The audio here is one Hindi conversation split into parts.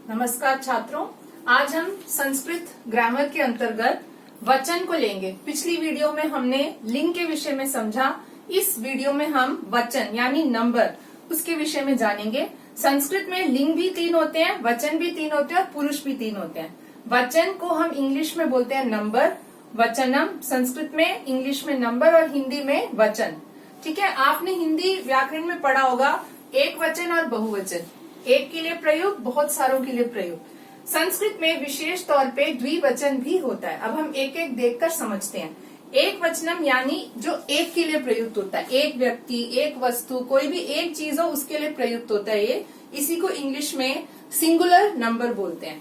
नमस्कार छात्रों, आज हम संस्कृत ग्रामर के अंतर्गत वचन को लेंगे। पिछली वीडियो में हमने लिंग के विषय में समझा। इस वीडियो में हम वचन यानी नंबर उसके विषय में जानेंगे। संस्कृत में लिंग भी 3 होते हैं, वचन भी 3 होते हैं और पुरुष भी 3 होते हैं। वचन को हम इंग्लिश में बोलते हैं नंबर, वचनम संस्कृत में, इंग्लिश में नंबर और हिंदी में वचन। ठीक है, आपने हिंदी व्याकरण में पढ़ा होगा एक वचन और बहुवचन, एक के लिए प्रयोग, बहुत सारों के लिए प्रयोग। संस्कृत में विशेष तौर पे द्विवचन भी होता है। अब हम एक एक देखकर समझते हैं। एक वचनम यानी जो एक के लिए प्रयुक्त होता है, एक व्यक्ति, एक वस्तु, कोई भी एक चीज हो उसके लिए प्रयुक्त होता है ये। इसी को इंग्लिश में सिंगुलर नंबर बोलते हैं।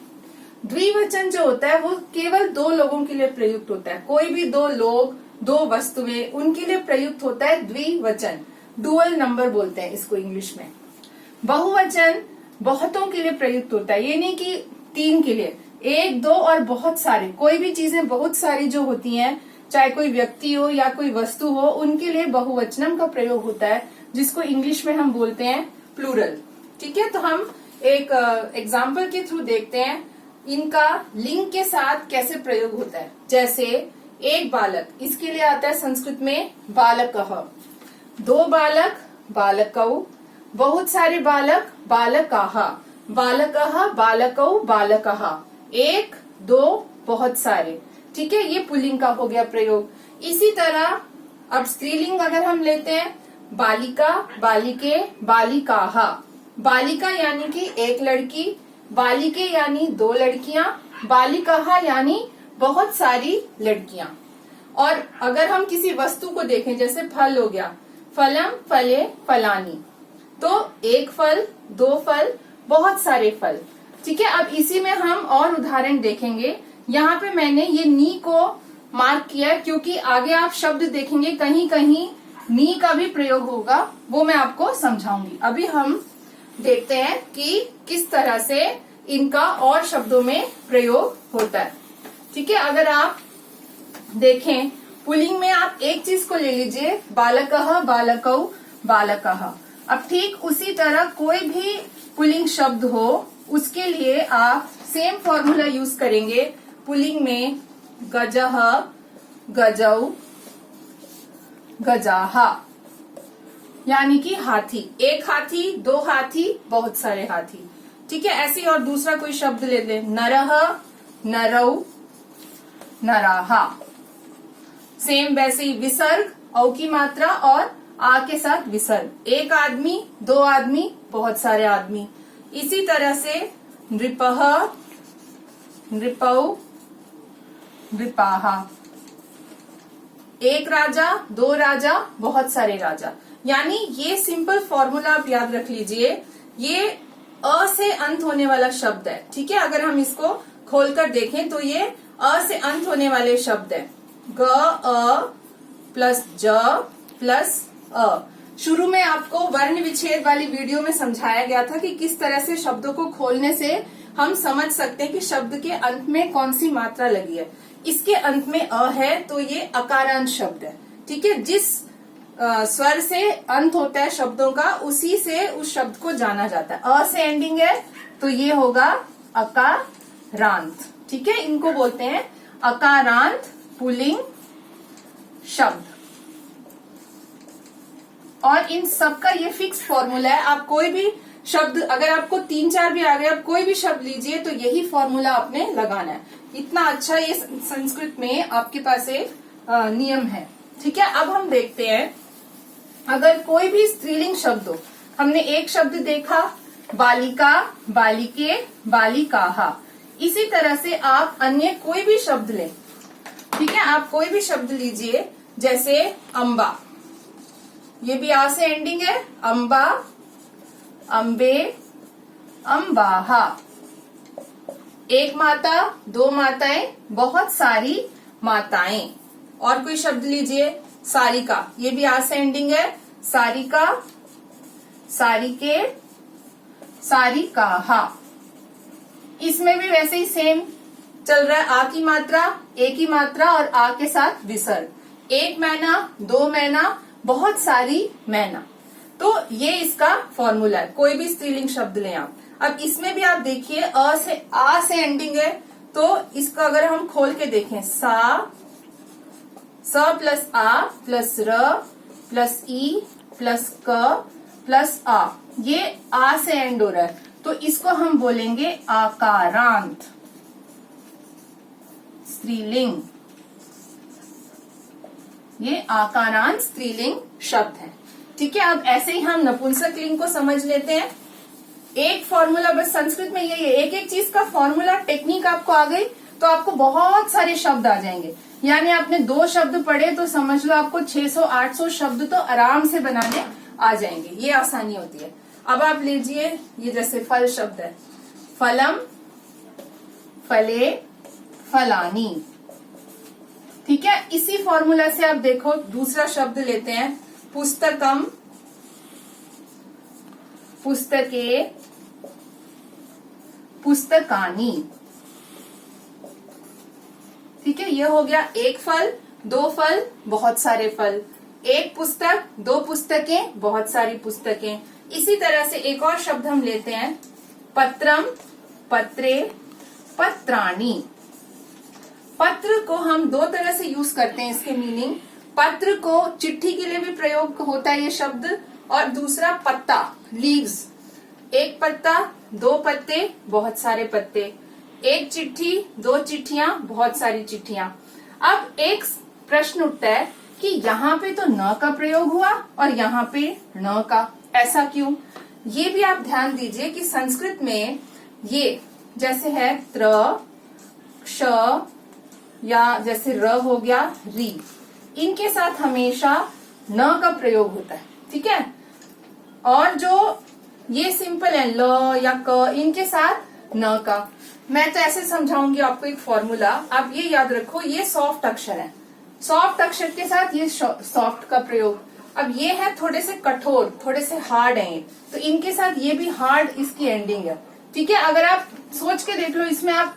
द्विवचन जो होता है वो केवल 2 लोगों के लिए प्रयुक्त होता है। कोई भी 2 लोग, 2 वस्तुएं, उनके लिए प्रयुक्त होता है द्विवचन। डुअल नंबर बोलते हैं इसको इंग्लिश में। बहुवचन बहुतों के लिए प्रयुक्त होता है। ये नहीं कि 3 के लिए, 1, 2 और बहुत सारे, कोई भी चीजें बहुत सारी जो होती हैं, चाहे कोई व्यक्ति हो या कोई वस्तु हो, उनके लिए बहुवचनम का प्रयोग होता है, जिसको इंग्लिश में हम बोलते हैं प्लूरल। ठीक है, तो हम एक एग्जाम्पल के थ्रू देखते हैं इनका लिंग के साथ कैसे प्रयोग होता है। जैसे एक बालक, इसके लिए आता है संस्कृत में बालकः, 2 बालक बालकौ, बहुत सारे बालक बालकाः, बालकः बालकौ बालकः, 1, 2 बहुत सारे। ठीक है, ये पुल्लिंग का हो गया प्रयोग। इसी तरह अब स्त्रीलिंग अगर हम लेते हैं, बालिका, बालिके, बालिकाः। बालिका यानी कि एक लड़की, बालिके यानी 2 लड़कियां, बालिकाः यानी बहुत सारी लड़कियां। और अगर हम किसी वस्तु को देखें, जैसे फल हो गया, फलम फले फलानी, तो 1 फल, 2 फल, बहुत सारे फल। ठीक है, अब इसी में हम और उदाहरण देखेंगे। यहाँ पे मैंने ये नी को मार्क किया है क्योंकि आगे आप शब्द देखेंगे कहीं कहीं नी का भी प्रयोग होगा, वो मैं आपको समझाऊंगी। अभी हम देखते हैं कि किस तरह से इनका और शब्दों में प्रयोग होता है। ठीक है, अगर आप देखें पुल्लिंग में आप एक चीज को ले लीजिए, बालकः बालकौ बालकः। अब ठीक उसी तरह कोई भी पुल्लिंग शब्द हो उसके लिए आप सेम फॉर्मूला यूज करेंगे। पुल्लिंग में गजः गजौ गजाः, यानी कि हाथी, एक हाथी, 2 हाथी, बहुत सारे हाथी। ठीक है, ऐसे और दूसरा कोई शब्द ले ले, नरः नरौ नराः। सेम वैसे ही विसर्ग, औ की मात्रा और आ के साथ विसर्ग, एक आदमी, 2 आदमी, बहुत सारे आदमी। इसी तरह से नृपः नृपौ नृपाः, एक राजा, 2 राजा, बहुत सारे राजा। यानी ये सिंपल फॉर्मूला आप याद रख लीजिए। ये अ से अंत होने वाला शब्द है। ठीक है, अगर हम इसको खोलकर देखें तो ये अ से अंत होने वाले शब्द है। ग अ प्लस ज प्लस अ। शुरू में आपको वर्ण विच्छेद वाली वीडियो में समझाया गया था कि किस तरह से शब्दों को खोलने से हम समझ सकते हैं कि शब्द के अंत में कौन सी मात्रा लगी है। इसके अंत में अ है तो ये अकारांत शब्द है। ठीक है, जिस स्वर से अंत होता है शब्दों का, उसी से उस शब्द को जाना जाता है। अ से एंडिंग है तो ये होगा अकारांत। ठीक है, इनको बोलते हैं अकारांत पुल्लिंग शब्द। और इन सबका ये फिक्स फॉर्मूला है। आप कोई भी शब्द, अगर आपको 3-4 भी आ गए, आप कोई भी शब्द लीजिए तो यही फॉर्मूला आपने लगाना है। इतना अच्छा ये संस्कृत में आपके पास एक नियम है। ठीक है, अब हम देखते हैं अगर कोई भी स्त्रीलिंग शब्द हो। हमने एक शब्द देखा, बालिका, बालिके, बालिकाः। इसी तरह से आप अन्य कोई भी शब्द लें। ठीक है, आप कोई भी शब्द लीजिए, जैसे अम्बा, ये भी आ से एंडिंग है, अम्बा, अम्बे, अम्बाः। एक माता, 2 माताएं, बहुत सारी माताएं। और कोई शब्द लीजिए, सारिका, ये भी आ से एंडिंग है, सारिका, सारिके, सारिकाः। इसमें भी वैसे ही सेम चल रहा है, आ की मात्रा, ए की मात्रा और आ के साथ विसर्ग। 1 मैना, 2 मैना, बहुत सारी मैना। तो ये इसका फॉर्मूला है। कोई भी स्त्रीलिंग शब्द लें आप। अब इसमें भी आप देखिए अ से आ से एंडिंग है, तो इसका अगर हम खोल के देखें स प्लस आ प्लस र प्लस ई प्लस क प्लस आ, ये आ से एंड हो रहा है, तो इसको हम बोलेंगे आकारांत स्त्रीलिंग। ये आकारांत स्त्रीलिंग शब्द है। ठीक है, अब ऐसे ही हम नपुंसक लिंग को समझ लेते हैं। एक फॉर्मूला, बस संस्कृत में यही है, एक एक चीज का फॉर्मूला टेक्निक आपको आ गई तो आपको बहुत सारे शब्द आ जाएंगे। यानी आपने 2 शब्द पढ़े तो समझ लो आपको 600-800 शब्द तो आराम से बनाने आ जाएंगे। ये आसानी होती है। अब आप लीजिए, ये जैसे फल शब्द है, फलम, फले, फलानी। ठीक है, इसी फॉर्मूला से आप देखो दूसरा शब्द लेते हैं, पुस्तकम, पुस्तके, पुस्तकानी। ठीक है, ये हो गया एक फल, 2 फल, बहुत सारे फल, एक पुस्तक, 2 पुस्तकें, बहुत सारी पुस्तकें। इसी तरह से एक और शब्द हम लेते हैं, पत्रम, पत्रे, पत्राणी। पत्र को हम 2 तरह से यूज करते हैं, इसके मीनिंग, पत्र को चिट्ठी के लिए भी प्रयोग होता है ये शब्द, और दूसरा पत्ता, लीव्स, एक पत्ता, 2 पत्ते, बहुत सारे पत्ते, एक चिट्ठी, 2 चिट्ठियां, बहुत सारी चिट्ठियां। अब एक प्रश्न उठता है कि यहाँ पे तो न का प्रयोग हुआ और यहाँ पे न का, ऐसा क्यों? ये भी आप ध्यान दीजिए कि संस्कृत में ये जैसे है त्र, क्ष, या जैसे र हो गया, री, इनके साथ हमेशा न का प्रयोग होता है। ठीक है, और जो ये सिंपल है ल या क, इनके साथ न का। मैं तो ऐसे समझाऊंगी आपको एक फॉर्मूला, आप ये याद रखो, ये सॉफ्ट अक्षर है, सॉफ्ट अक्षर के साथ ये सॉफ्ट का प्रयोग। अब ये है थोड़े से कठोर, थोड़े से हार्ड है, तो इनके साथ ये भी हार्ड इसकी एंडिंग है। ठीक है, अगर आप सोच के देख लो, इसमें आप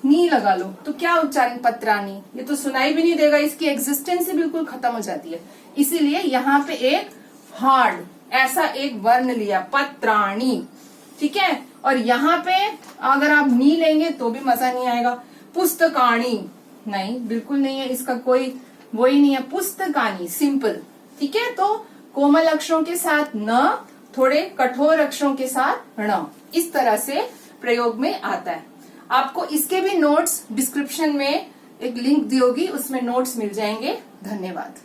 नी लगा लो तो क्या उच्चारण, पत्रानी, ये तो सुनाई भी नहीं देगा, इसकी एग्जिस्टेंस ही बिल्कुल खत्म हो जाती है। इसीलिए यहाँ पे एक हार्ड ऐसा एक वर्ण लिया, पत्राणी। ठीक है, और यहाँ पे अगर आप नी लेंगे तो भी मजा नहीं आएगा। पुस्तकाणी, नहीं, बिल्कुल नहीं है, इसका कोई वो ही नहीं है। पुस्तकानी, सिंपल। ठीक है, तो कोमल अक्षरों के साथ न, थोड़े कठोर अक्षरों के साथ ण, इस तरह से प्रयोग में आता है। आपको इसके भी नोट्स डिस्क्रिप्शन में एक लिंक दी होगी, उसमें नोट्स मिल जाएंगे। धन्यवाद।